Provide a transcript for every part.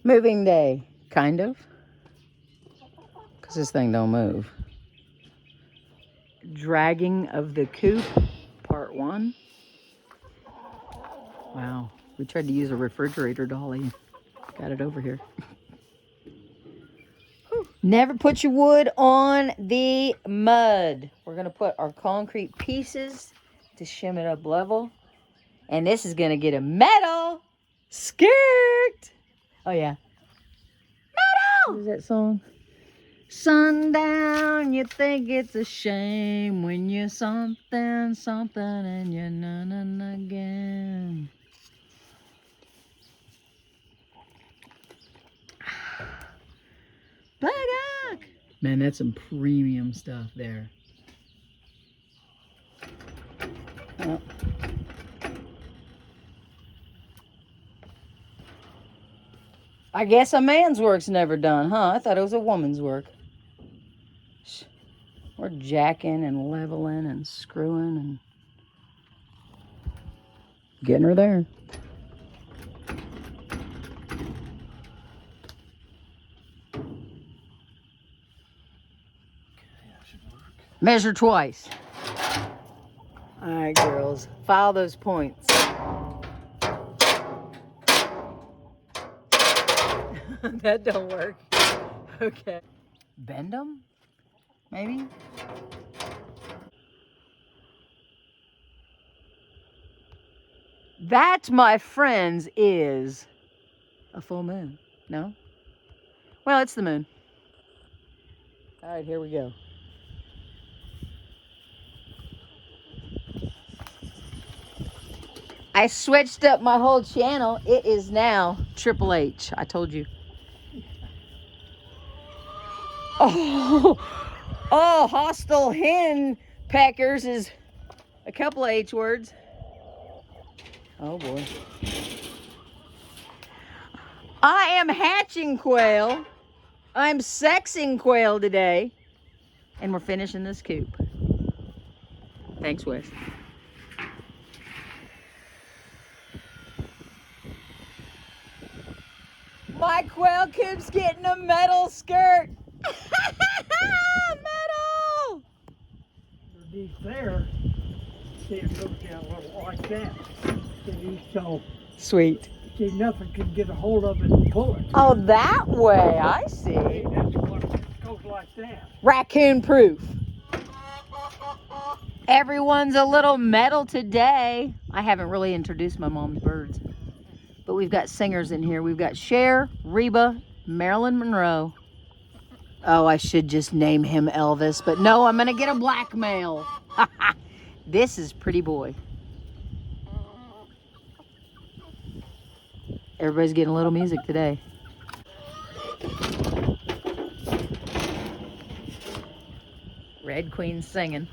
Moving day, kind of. Because this thing don't move. Dragging of the coop, part 1. Wow, we tried to use a refrigerator dolly. Got it over here. Never put your wood on the mud. We're going to put our concrete pieces to shim it up level. And this is going to get a metal skirt. Oh, yeah. Metal! What is that song? Sundown, you think it's a shame when you're something, something, and you're none again. GOCK! Man, that's some premium stuff there. Oh. I guess a man's work's never done, huh? I thought it was a woman's work. We're jacking and leveling and screwing and getting her there. Measure twice. All right, girls, file those points. That don't work. Okay. Bend them, maybe? That, my friends, is a full moon. No? Well, it's the moon. All right, here we go. I switched up my whole channel. It is now Triple H. I told you. Oh, hostile hen peckers is a couple of H words. Oh boy. I am hatching quail. I'm sexing quail today. And we're finishing this coop. Thanks, Wes. My quail coop's getting a metal skirt. Metal! To be fair, see it goes down a little like that. See, so Sweet. see, nothing can get a hold of it and pull it. Oh, that way. I see. See, that's what it goes like that. Raccoon proof. Everyone's a little metal today. I haven't really introduced my mom's birds. But we've got singers in here. We've got Cher, Reba, Marilyn Monroe. Oh, I should just name him Elvis. But no, I'm going to get a black male. This is Pretty Boy. Everybody's getting a little music today. Red Queen singing.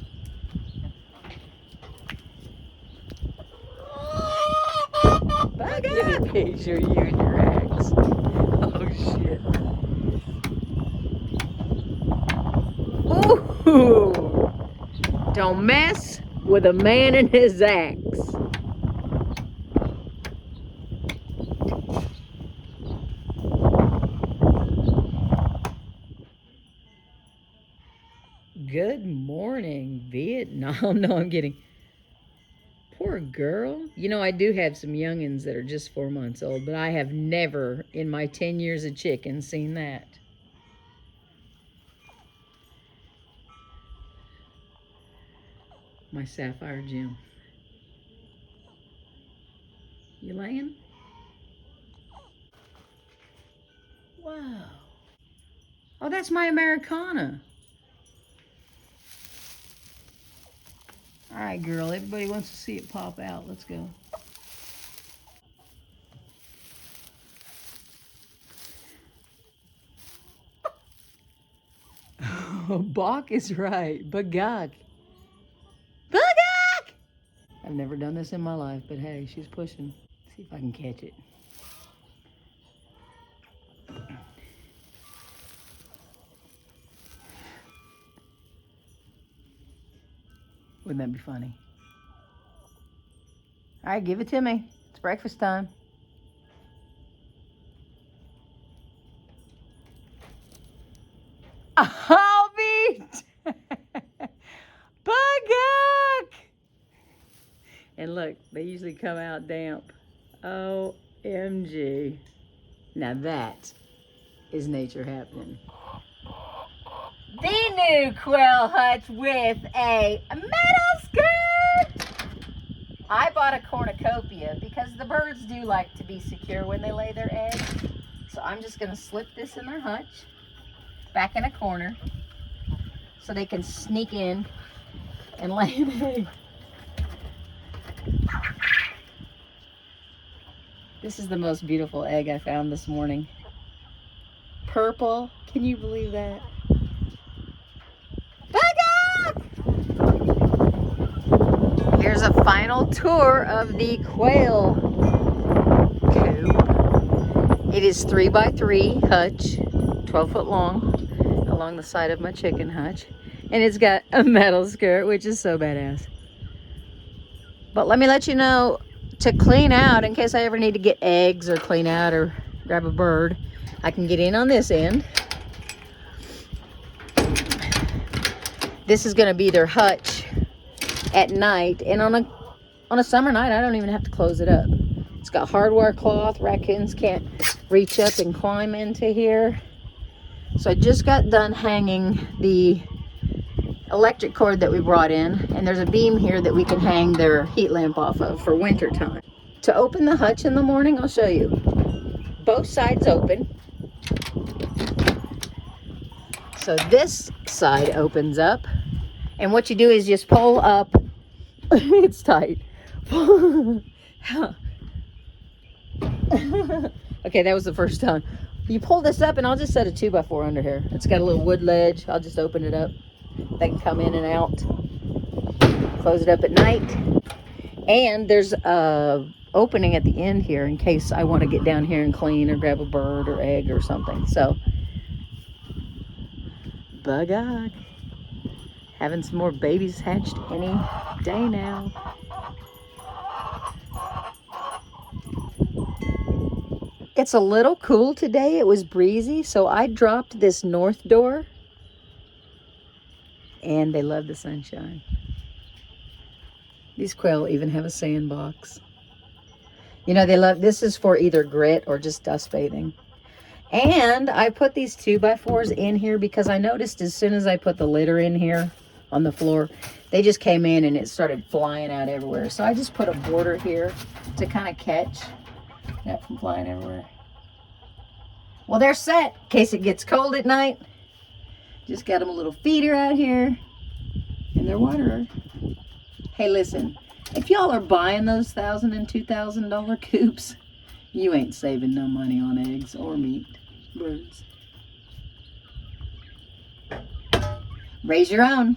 Guinea pigs are you and your ex. Oh shit. Ooh. Don't mess with a man and his axe. Good morning, Vietnam. No, I'm kidding. Poor girl. You know, I do have some youngins that are just 4 months old, but I have never in my 10 years of chicken seen that. My sapphire gem. You laying? Wow. Oh, that's my Americana. All right, girl. Everybody wants to see it pop out. Let's go. Oh, Bach is right. GOCK. GOCK! I've never done this in my life, but hey, she's pushing. See if I can catch it. Wouldn't that be funny? All right, give it to me. It's breakfast time. I'll be GOCK. And look, they usually come out damp. OMG. Now that is nature happening. The new quail hutch with a metal skirt. I bought a cornucopia because the birds do like to be secure when they lay their eggs. So I'm just gonna slip this in their hutch, back in a corner, so they can sneak in and lay an egg. This is the most beautiful egg I found this morning. Purple, can you believe that? Here's a final tour of the quail coop. It is 3x3 hutch, 12 foot long, along the side of my chicken hutch. And it's got a metal skirt, which is so badass. But let me let you know, to clean out, in case I ever need to get eggs or clean out or grab a bird, I can get in on this end. This is gonna be their hutch at night, and on a summer night I don't even have to close it up. It's got hardware cloth. Raccoons can't reach up and climb into here. So I just got done hanging the electric cord that we brought in, and there's a beam here that we can hang their heat lamp off of for winter time. To open the hutch in the morning, I'll show you. Both sides open. So this side opens up, and what you do is just pull up. It's tight. Okay, that was the first time. You pull this up, and I'll just set a 2x4 under here. It's got a little wood ledge. I'll just open it up. They can come in and out. Close it up at night. And there's a opening at the end here in case I want to get down here and clean or grab a bird or egg or something. So, GOCK. Having some more babies hatched any day now. It's a little cool today. It was breezy, so I dropped this north door, and they love the sunshine. These quail even have a sandbox. You know, they love, this is for either grit or just dust bathing. And I put these 2x4s in here because I noticed as soon as I put the litter in here on the floor, they just came in and it started flying out everywhere. So I just put a border here to kind of catch that from flying everywhere. Well, they're set in case it gets cold at night. Just got them a little feeder out here and their waterer. Hey, listen, if y'all are buying those $1,000 and $2,000 coops, you ain't saving no money on eggs or meat, birds. Raise your own.